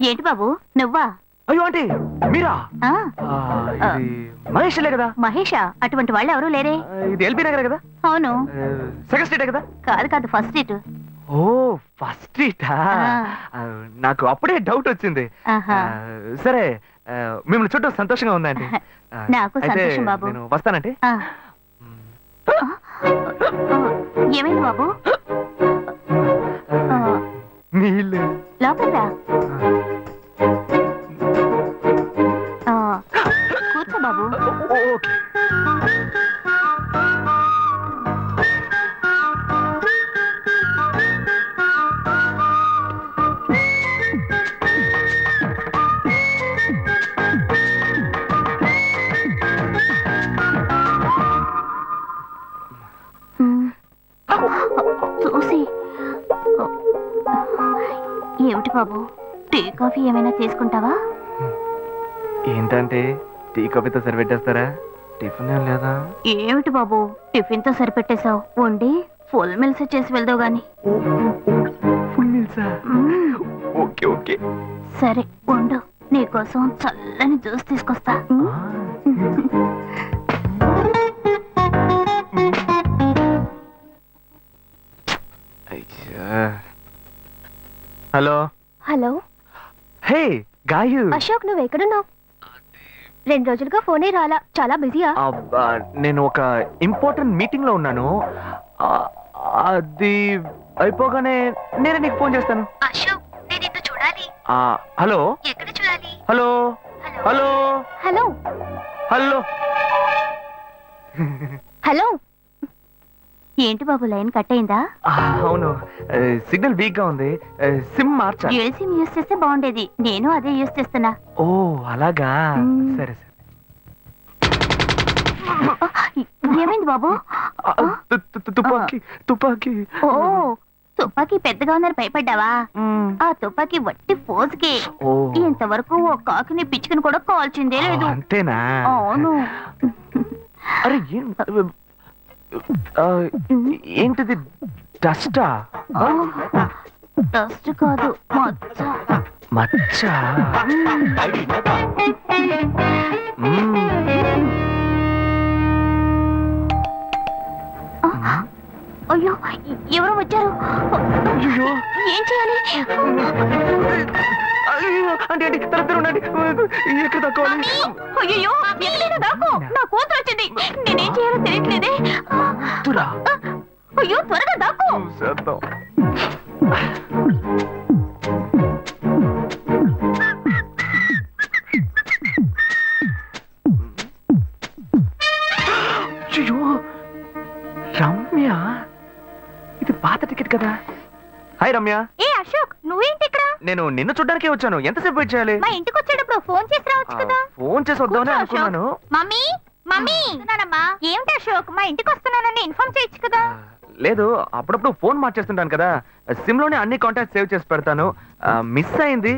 ఏంటి బాబు నువ్వా? అయ్యో ఆంటీ మీరా? ఆ, ఇది మహేష్లే కదా? మహేషా? అటువంటి వాళ్ళు ఎవరూ లేరే. ఇది ఎల్బీ నగర్ కదా? అవును. సెకండ్ స్ట్రీట్ కదా? కాదు కాదు, ఫస్ట్ స్ట్రీట్. ఓ ఫస్ట్ స్ట్రీటా? నాకు అప్పుడే డౌట్ వచ్చింది. సరే మిమ్మల్ని చుట్టూ సంతోషంగా ఉందండి. నాకు సంతోషం బాబు. నేను వస్తానంటే. ఏమైంది బాబు? నీళ్ళు లోపల రా. కూర్చో బాబు. ఓకే. చూసి ఏమిటి బాబు, టీ కాఫీ ఏమైనా తీసుకుంటావా? ఏంటంటే టీ కాఫీతో సరిపెట్టేస్తారా? టిఫిన్ ఏం లేదా? ఏమిటి బాబు టిఫిన్ తో సరిపెట్టేశావు? వండి ఫుల్ మిల్స్ చేసి వెళ్దావు గాని. ఫుల్ మీల్సా? Okay okay. సరే వండు, నీకోసం చల్లని జ్యూస్ తీసుకొస్తా. Hello hello. Hey Gayu. Ashok నువ్వు ఎక్కడున్నావు? 2 రోజులుగా ఫోనే రాలా, చాలా బిజీయా? నేను ఒక ఇంపార్టెంట్ మీటింగ్ లో ఉన్నాను. అది అయిపోగానే నేనే నీకు ఫోన్ చేస్తాను. అశోక్ నేను నిన్ను చూడాలి. హలో. ఎక్కడ చూడాలి? Hello hello hello hello hello. ఏంటి బాబు లైన్ కట్ అయిందా? అవును, సిగ్నల్ వీక్ గా ఉంది. సిమ్ మార్చా. డ్యూయల్ సిమ్ యూస్ చేస్తే బాగుండేది, నేను అదే యూస్ చేస్తున్నా. ఓ అలాగా. సరే సరే. ఏమైంది బాబు? తుపాకీ తుపాకీ. ఓ తుపాకీ పెద్దగా ఉందని భయపడ్డావా? ఆ తుపాకీ వట్టి ఫోజుకే. ఇంతవరకు ఓ కాకిని పిచ్చుకుని కూడా కాల్చిందే లేదు. అంతేనా? అవును. అరే ఏంటిది? డస్టా? డస్ట్ కాదు, మచ్చ. మచ్చ? అయ్యో ఎవరో వచ్చారు. ఏం చేయాలి? అంటే ఉండండి, ఎక్కడ తక్కువాలి? అయ్యో ఎక్కడైనా దాకో, నా కూతురు వచ్చింది. నేనేం చేయాలో తెలియట్లేదే. అయ్యో త్వరగా దాకో. రమ్య, ఇది పాత టికెట్ కదా? హాయ్ రమ్య. ఏ అశోక్ నువ్వేంటి ఇక్కడ? నేను నిన్ను చూడ్డానికే వచ్చాను. ఎంతసేపు వెయిట్ చేయాలి? మా ఇంటికి వచ్చేటప్పుడు ఫోన్ చేసి రావచ్చు కదా. ఫోన్ చేసి వద్దామని అనుకున్నాను. మమ్మీ మమ్మీ ఏమిటి అశోక్ మా ఇంటికి వస్తున్నానని ఇన్ఫార్మ్ చేయొచ్చు కదా. లేదు, అప్పుడప్పుడు ఫోన్ మార్చేస్తుంటాను కదా, సిమ్ లోనే అన్ని కాంటాక్ట్ సేవ్ చేసి పెడతాను. మిస్ అయింది,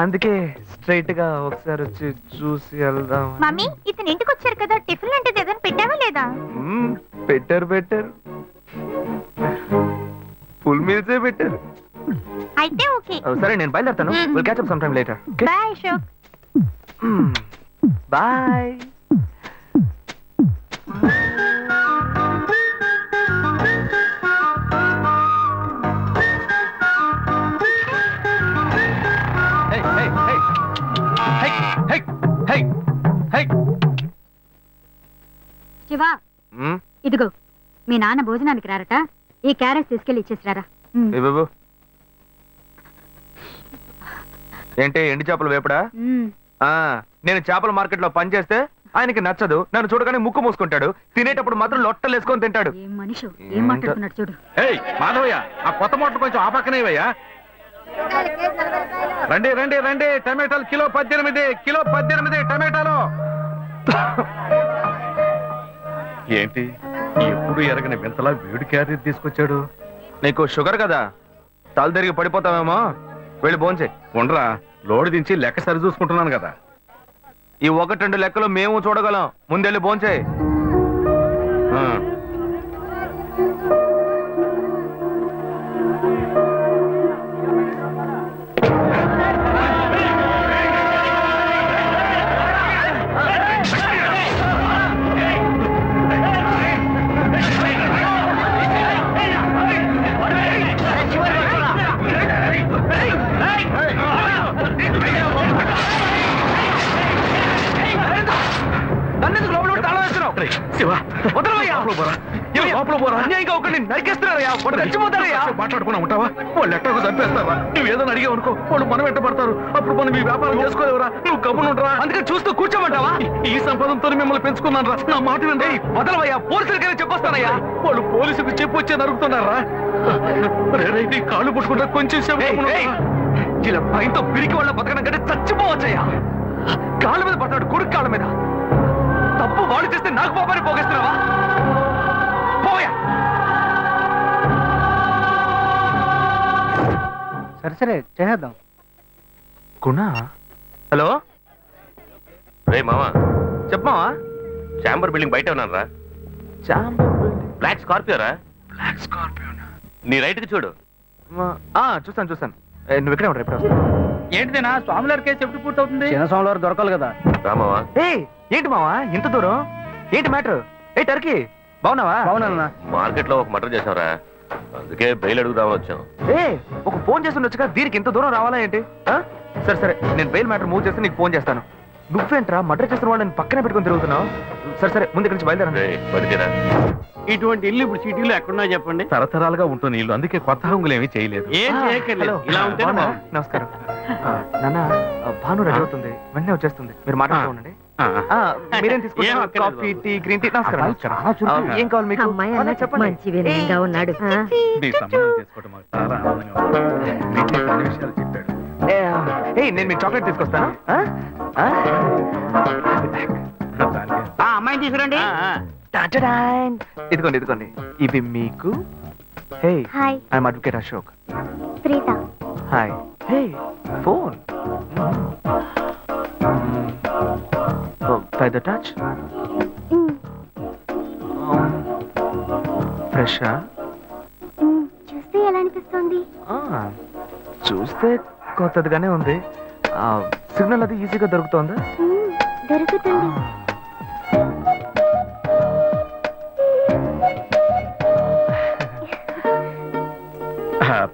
అందుకే స్ట్రైట్ గా ఒకసారి వచ్చి చూసి వెళ్దాం. మమ్మీ ఇతను ఇంటికి వచ్చారు కదా, టిఫిన్ లాంటిది ఏదైనా పెట్టావా లేదా? బెటర్ ఫుల్ మీల్సే బెటర్. అయితే ఓకే. సరే నేను బయలుదేరుతాను. Will catch up some time later. Bye Ashok. Bye. Shiva, ఇదిగో మీ నాన్న భోజనానికి రారట, ఈ క్యారెట్ తీసుకెళ్లి ఇచ్చేసిరారా. ఏంటి ఎండి చేపలు వేపడా? నేను చేపల మార్కెట్ లో పని చేస్తే ఆయనకి నచ్చదు, నన్ను చూడగానే ముక్కు మూసుకుంటాడు, తినేటప్పుడు మాత్రం లొట్టలు వేసుకొని తింటాడు. ఏం మనిషి, ఏం మాట్లాడుతున్నాడు చూడు. మాధవయ్య, ఆ కొత్త మోటార్ కొంచెం ఆ పక్కనేవయ్యా. రండి రండి రండి, టమాటాలు కిలో 18 టమాటాలు. ఏంటి ఎప్పుడు ఎరగని వింతలా వేడి క్యారెట్ తీసుకొచ్చాడు? నీకు షుగర్ కదా, తల తిరిగి పడిపోతావేమో, వెళ్ళి భోంచే. ఉండరా, లోడు దించి లెక్క సరి చూసుకుంటున్నాను కదా. ఈ 1-2 లెక్కలు మేము చూడగలం, ముందెళ్ళి భోంచే. లోపల పోరా లోపల పోరా అన్యాయంగా ఒకరిని నరికేస్తున్నారయ్యా, వాడు చచ్చిపోతారయ్యా. మాట్లాడుకున్నా ఉంటావా? వాళ్ళు ఎట్టకు చంపేస్తావా? నువ్వు ఏదో అడిగావు అనుకో, వాళ్ళు మనం వెంట పడతారు. అప్పుడు మనం ఈ వ్యాపారం చేసుకోలేవరా? నువ్వు కబునుంటరా? అందుకని చూస్తూ కూర్చోమంటావా? ఈ సంపదంతో మిమ్మల్ని పెంచుకున్నాను రా. నా మాట వినండి. వదలవయ్యా, పోలీసులకైనా చెప్పొస్తానయ్యా. వాళ్ళు పోలీసులకు చెప్పొచ్చే నరుగుతున్నారా? నీ కాళ్ళు పుట్టుకుంటా కొంచెం సేపు గమ్మున ఏయ్, ఉండరా? ఇలా భయంతో పిరికి వాళ్ళ బతకడం కంటే చచ్చిపోవచ్చయ్యా. కాళ్ళ మీద పడ్డాడు, కొడుకు కాళ్ళ మీద. తప్పు వాడు చేస్తే నాకు పాపాన్ని పోగేస్తున్నావా? పోయా. సరే చేద్దాం. గుణ, హలో రే మామా, చెప్పమావా? చాంబర్ బిల్డింగ్ బయట ఉన్నాను రా. బ్లాక్ స్కార్పియో రా. Black Scorpio. నీ రైట్ కి చూడు. చూస్తాను. నువ్వు ఇక్కడే ఉంటావు, ఎప్పుడు వస్తావు? ఏంటిదేనా స్వామివారి కేసు ఎప్పుడు పూర్తవుతుంది? చిన్న స్వామివారు దొరకాలి కదా. రామావా, ఏంటి మావా ఇంత దూరం? ఏంటి మ్యాటర్? ఏ టర్కీ, బాగున్నావా? అవునన్నా. మార్కెట్ లో ఒక మర్డర్ చేసావురా, అందుకే బెయిల్ అడుగుదామని వచ్చాం. ఒక ఫోన్ చేసి ఉండొచ్చుగా, దీనికి ఇంత దూరం రావాలా ఏంటి? సరే నేను బెయిల్ మ్యాటర్ మూవ్ చేస్తే నీకు ఫోన్ చేస్తాను. నువ్వేంట్రా మర్డర్ చేసిన వాళ్ళని పక్కనే పెట్టుకుని తిరుగుతున్నావు? సరే ముందు ఇక్కడి నుంచి బయలుదేరండి. బతికేరా? ఇటువంటి ఇల్లు ఇప్పుడు సిటీలో ఎక్కడున్నా చెప్పండి. తరతరాలుగా ఉంటుంది ఇల్లు, అందుకే కొత్త హంగులు ఏమీ చేయలేదు. ఏం చేయక్కర్లేదు, ఇలా ఉంటే నమస్కారం. నాన్న, భాను రెడీ అవుతుంది, వెంటనే వచ్చేస్తుంది. మీరు మాట్లాడుతూ ఉండండి. మీరేం తీసుకుంటారు? ఏం అక్కర్లేదు కాఫీ, టీ, గ్రీన్ టీ? నమస్కారం. ఏం కావాలి మీకు? చెప్పండి. మంచి వినయంగా ఉన్నాడు. నీ సంబంధం చేసుకోవడం మాకు చాలా ఆనందంగా ఉంది. నీకే కొన్ని విషయాలు చెప్పాడు. నేను మీకు చాక్లెట్ తీసుకొస్తాను. దానికే. అమ్మాయిని తీసుకురండి. ఇదిగోండి ఇవి మీకు. Hey, hi, I'm advocate Ashok. Preetha. Hi. Hey, phone. By the touch. ఫ్రెషా? చూస్తే ఎలా అనిపిస్తుంది? చూస్తే కొత్తదిగానే ఉంది. సిగ్నల్ అది ఈజీగా దొరుకుతోందా? దొరుకుతుంది.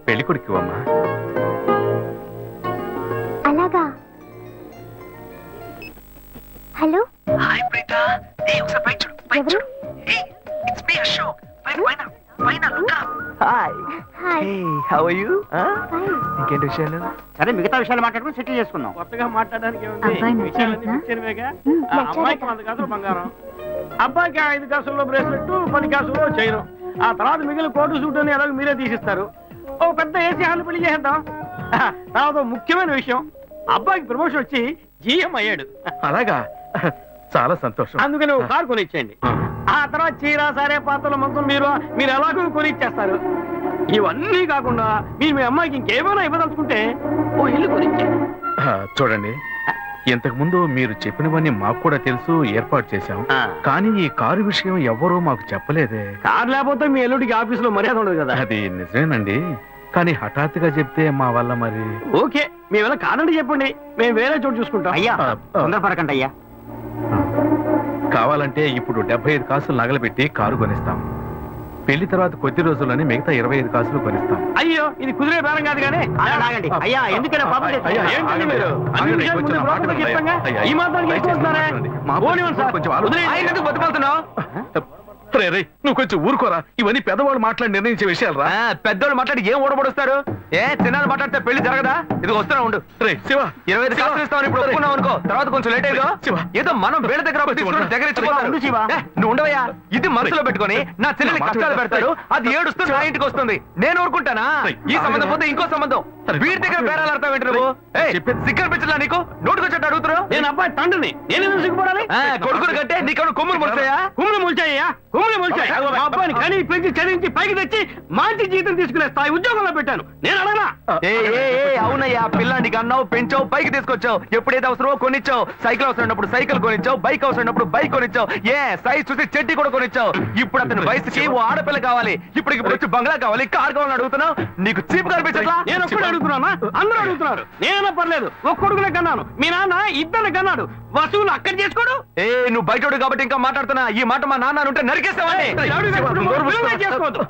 పెళ్లి కొడుకు అమ్మా. అలాగా. Hello, hi Preetha. ఒకసారి పైకి చూడు, పైకి ఎవరు? చూడు. It's me Ashok. పైన look up. Hi. Hi. How are you? Fine. ఇంకేంటి విషయాలు? సరే మిగతా విషయాలు మాట్లాడుకుని సెటిల్ చేసుకుందాం. కొత్తగా మాట్లాడడానికి అబ్బాయి నచ్చాడా? అమ్మాయికి 100 కాసులు బంగారం, అబ్బాయికి 5 కాసుల్లో బ్రేస్లెట్, 10 కాసుల్లో చైన్. ఆ తర్వాత మిగిలిన కోటు సూట్ అని ఎలాగో మీరే తీసిస్తారు. ఓ పెద్ద ఏసీ హాల్ పెళ్లి చేద్దాం. తర్వాత ముఖ్యమైన విషయం, అబ్బాయికి ప్రమోషన్ వచ్చి జీఎం అయ్యాడు. అలాగా, చాలా సంతోషం. అందుకని ఒక కారు కొనిచ్చేయండి. ఆ తర్వాత చీర, సరే, పాత్రల మొత్తం మీరు ఎలాగో కొనిచ్చేస్తారు. ఇవన్నీ కాకుండా మీరు మీ అమ్మాయికి ఇంకేమైనా ఇవ్వదలుచుకుంటే ఓ ఇల్లు కొనిచ్చేయండి. చూడండి, ఇంతకు ముందు మీరు చెప్పినవన్నీ మాకు కూడా తెలుసు, ఏర్పాటు చేశాం. కానీ ఈ కారు విషయం ఎవ్వరూ మాకు చెప్పలేదే. కారు లేకపోతే మీ ఎల్లుడికి ఆఫీసులో మర్యాద ఉండదు కదా. అది నిజమేనండి, కానీ హఠాత్తుగా చెప్తే మా వల్ల మరి. ఓకే, మీ వల్ల కాదండి చెప్పండి, మేము వేరే చోటు చూసుకుంటాం. అయ్యా తొందరపడకండి అయ్యా. కావాలంటే ఇప్పుడు 75 కాసులు నగలబెట్టి కారు కొనిస్తాం. పెళ్లి తర్వాత కొద్ది రోజుల్లోనే మిగతా 25 కాసులు కొనిస్తాం. అయ్యో, ఇది కుదిరే బేరం కాదు కానీ ఆగండి. అయ్యా ఎందుకైనా పాపం చేస్తారు? అయ్యా, ఏంటండి మీరు? అన్ని ఆగండి, విషయాలు కొంచెం ముందు బ్రోకర్తో మాట్లాడండి. చెప్పంగా, అయ్యా, ఈ మాత్రానికి దయచేసి ఎక్కువ వస్తున్నారా? మాట్లాడండి. మా పోనివ్వండి సార్. కొంచెం ఆలోచించండి. వదిలేయండి. ఆయన ఎందుకు బతుకుతున్నావు? రే, నువ్వు కొంచెం ఊరుకోరా. ఇవన్నీ పెద్దవాళ్ళు మాట్లాడి నిర్ణయించే విషయాలు రా. పెద్దోళ్ళు మాట్లాడి ఏం ఓడబడుస్తారు? చిన్నాళ్ళు మాట్లాడితే పెళ్లి జరగదా? ఇది వస్తున్నా ఉండు. రే శివ, 25 కాసులు ఇస్తామని ఇప్పుడు ఒప్పుకున్నావు అనుకో, తర్వాత కొంచెం లేట్ అయ్యో. శివ. ఏదో మనం వేళ దగ్గర అప్పు తీసుకుని దగ్గర ఇచ్చిపోతారు. ఉండు శివ. నువ్వు ఉండవయ్యా. ఇది మనసులో పెట్టుకొని నా చెల్లెలి కష్టాలు పెడతారు, అది ఏడుస్తూ నా ఇంటికి వస్తుంది. నేను ఊరుకుంటానా? ఈ సంబంధం పోతే ఇంకో సంబంధం. వీడి దగ్గర బేరాలు ఆడతావు ఏంటి నువ్వు? సిగ్గర్ పిచ్చలా నీకు? నోటుకొచ్చేట్టు అడుగుతున్నావు. నేను అబ్బాయి తండ్రిని, నేను ఎందుకు సిగ్గుపడాలి? కొడుకులు కంటే నీకు కొమ్ములు ముడతాయా? కుమ్ములు ముల్చాయ్యా, కుమ్ములు ముల్చాయి. మా అబ్బాయిని కని పెంచి చదివించి పైకి తెచ్చి మంచి జీతం తీసుకునే స్థాయి ఉద్యోగంలో పెట్టాను. నేను అడగనా? అవునయ్యా, పిల్లానికి అన్నావు, పెంచావు, పైకి తీసుకొచ్చావు. ఎప్పుడైతే అవసరమో కొనిచ్చావు. సైకిల్ అవసరమైనప్పుడు సైకిల్ కొనిచ్చావు, బైక్ అవసరమైనప్పుడు బైక్ కొనిచ్చావు. సైజ్ చూసి చెట్టి కూడా కొనిచ్చావు. ఇప్పుడు అతని వయసుకి ఓ ఆడపిల్ల కావాలి. ఇప్పుడు వచ్చి బంగ్లా కావాలి, కార్ కావాలని అడుగుతున్నావు. నీకు చీప్ కనిపించట్లా? నేను ఒక్కడే అడుగుతున్నానా? అందరూ అడుగుతున్నారు. నేనైనా పర్లేదు, ఒక్క కొడుకునే కన్నాను. మీ నాన్న 2 కన్నాడు. వసూలు అక్కడ చేసుకోడు. నువ్వు బయటోడు కాబట్టి ఇంకా మాట్లాడుతున్నా. ఈ మాట మా నాన్న ఉంటే నరికేస్తావని. చేసుకోవద్దు.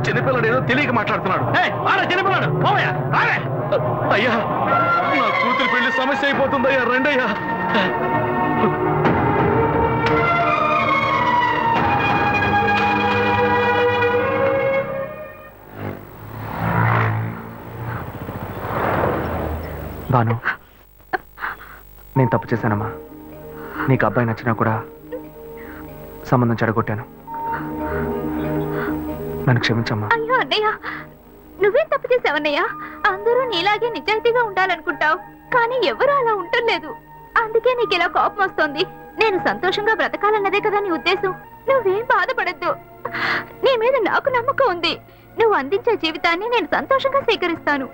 చిన్నపిల్లడు ఏదో తెలియక మాట్లాడుతున్నాడు. చిన్నపిల్లాడు పోవయ్యా. అయ్యా, నా కూతురు పెళ్లి సమస్య అయిపోతుందయ్యా, రండయ్యా. బాను, నేను తప్పు చేశానమ్మా. నీకు అబ్బాయి నచ్చినా కూడా సంబంధం చెడగొట్టాను. నన్ను క్షమించమ్మా. అయ్యో అన్నయ్య, నువ్వేం తప్పు చేసావన్నయ్య? అందరూ నీలాగే నిజాయితీగా ఉండాలనుకుంటావు, కానీ ఎవరు అలా ఉండలేదు. అందుకే నీకు ఇలా కోపం వస్తుంది. నేను సంతోషంగా బ్రతకాలన్నదే కదా నీ ఉద్దేశం. నువ్వేం బాధపడద్దు. నీ మీద నాకు నమ్మకం ఉంది. నువ్వు అందించే జీవితాన్ని నేను సంతోషంగా స్వీకరిస్తాను.